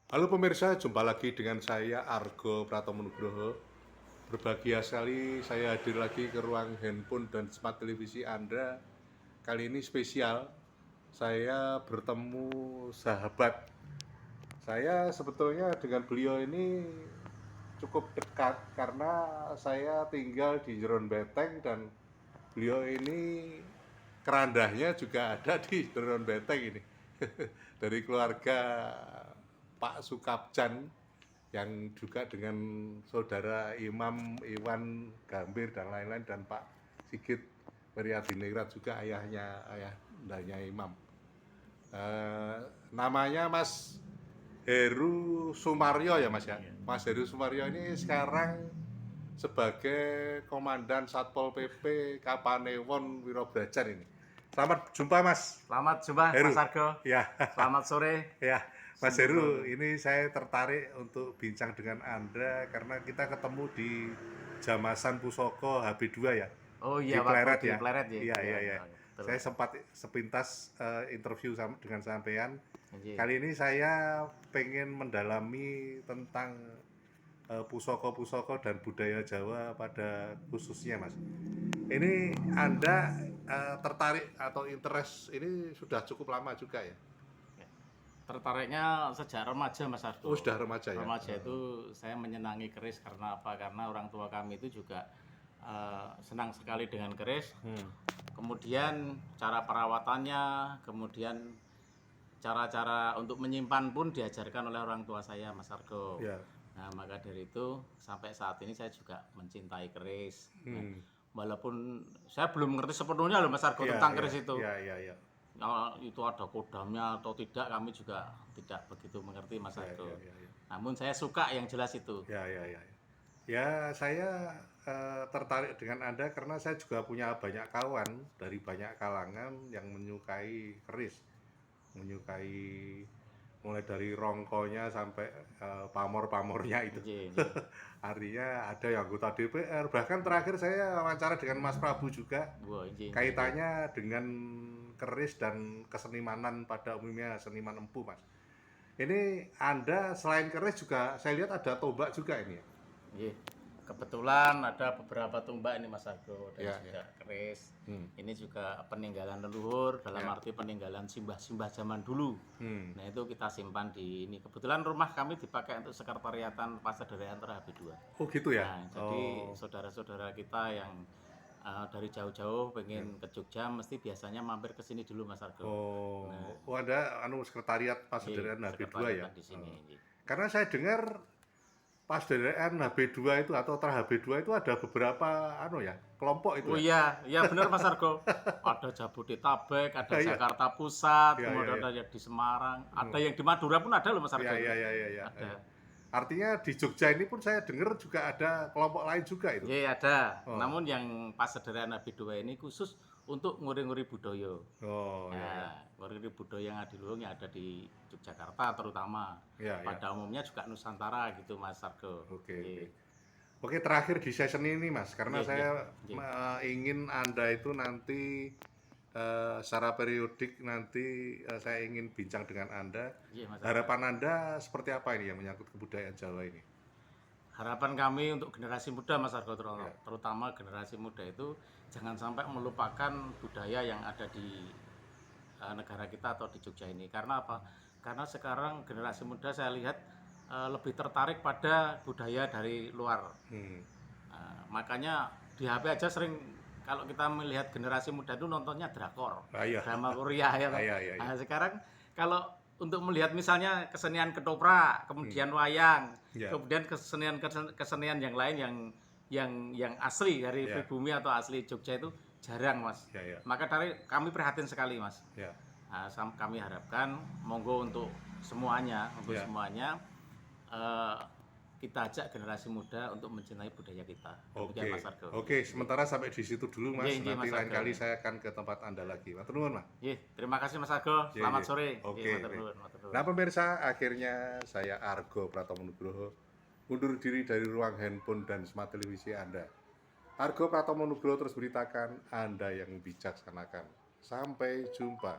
Halo pemirsa, jumpa lagi dengan saya Argo Pratomo Nugroho. Berbahagia sekali saya hadir lagi ke ruang handphone dan smart televisi Anda. Kali ini spesial, saya bertemu sahabat. Saya sebetulnya dengan beliau ini cukup dekat karena saya tinggal di Jeron Beteng dan beliau ini kerandahnya juga ada di Jeron Beteng ini. Dari keluarga Pak Sukabjan yang juga dengan saudara Imam Iwan Gambir dan lain-lain, dan Pak Sigit Meriadiningrat juga ayahnya Imam. Namanya Mas Heru Sumaryo ya Mas ya. Mas Heru Sumaryo ini sekarang sebagai Komandan Satpol PP Kapanewon Wirobrajan ini. Selamat jumpa Mas. Selamat jumpa Heru. Mas Argo. Ya. Selamat sore. Ya, Mas Heru, ini saya tertarik untuk bincang dengan Anda karena kita ketemu di Jamasan Pusoko HB2 ya. Oh iya, Di Pleret di ya. Pleret ya. Iya, iya, iya. Betul. Saya sempat sepintas interview dengan sampean. Iya. Kali ini saya pengen mendalami tentang pusoko-pusoko dan budaya Jawa pada khususnya, Mas. Ini Anda tertarik atau interest ini sudah cukup lama juga ya? Tertariknya sejak remaja Mas Argo. Oh, sudah remaja ya? Remaja itu saya menyenangi keris karena apa? Karena orang tua kami itu juga senang sekali dengan keris. Kemudian cara perawatannya, kemudian cara-cara untuk menyimpan pun diajarkan oleh orang tua saya, Mas Argo. Ya. Nah, maka dari itu sampai saat ini saya juga mencintai keris. Nah, walaupun saya belum mengerti sepenuhnya loh Mas Argo tentang keris itu. Iya. Itu ada kodamnya atau tidak, kami juga tidak begitu mengerti Mas Argo. Ya. Namun saya suka yang jelas itu. Ya. Ya, saya tertarik dengan Anda karena saya juga punya banyak kawan dari banyak kalangan yang menyukai keris. Menyukai mulai dari rongkonya sampai pamor-pamornya itu. Artinya ada yang anggota DPR, bahkan terakhir saya wawancara dengan Mas Prabu juga. Kaitannya dengan keris dan kesenimanan pada umumnya, seniman empu, Mas. Ini Anda selain keris juga saya lihat ada tombak juga ini ya. Kebetulan ada beberapa tombak ini Mas Argo dan Ya, juga keris. Ini juga peninggalan leluhur dalam arti peninggalan simbah-simbah zaman dulu. Nah, itu kita simpan di ini. Kebetulan rumah kami dipakai untuk sekretariatan Pasadera HB2. Oh gitu ya. Nah, jadi saudara-saudara kita yang dari jauh-jauh pengen ke Jogja mesti biasanya mampir ke sini dulu Mas Argo. Oh, ada sekretariat Pasadera HB2 ya. Di sini. Karena saya dengar Pasadera HB2 itu atau Tra HB2 itu ada beberapa kelompok itu. Oh iya benar Mas Argo. Ada Jabodetabek, ada Jakarta Pusat, kemudian ada yang di Semarang, ada yang di Madura pun ada loh Mas Argo. Iya. Ada. Artinya di Jogja ini pun saya dengar juga ada kelompok lain juga itu. Iya ada. Namun yang Pasadera HB2 ini khusus untuk nguri-nguri budaya. Nguri-nguri budaya yang adiluhung yang ada di Yogyakarta terutama. Pada umumnya juga Nusantara gitu Mas Argo. Oke, terakhir di session ini Mas, karena saya ingin Anda itu nanti secara periodik nanti saya ingin bincang dengan Anda. Harapan Anda seperti apa ini yang menyangkut kebudayaan Jawa ini? Harapan kami untuk generasi muda Mas Argo, terutama generasi muda itu jangan sampai melupakan budaya yang ada di negara kita atau di Jogja ini. Karena apa? Karena sekarang generasi muda saya lihat lebih tertarik pada budaya dari luar. Makanya di HP aja sering kalau kita melihat generasi muda itu nontonnya drakor, drama Korea ya. Nah, sekarang kalau untuk melihat misalnya kesenian ketoprak, kemudian wayang, kemudian kesenian yang lain yang asli dari pribumi atau asli Jogja itu jarang Mas. Maka dari kami prihatin sekali Mas. Nah, kami harapkan monggo untuk semuanya, kita ajak generasi muda untuk mencintai budaya kita. Oke, sementara sampai di situ dulu Mas. Nanti lain kali saya akan ke tempat Anda lagi. Matur nuwun, Mas. Terima kasih Mas Argo. Selamat sore. Nah pemirsa, akhirnya saya Argo Pratomo Nugroho undur diri dari ruang handphone dan smart televisi Anda. Argo Pratomo Nugroho terus beritakan, Anda yang bijaksanakan. Sampai jumpa.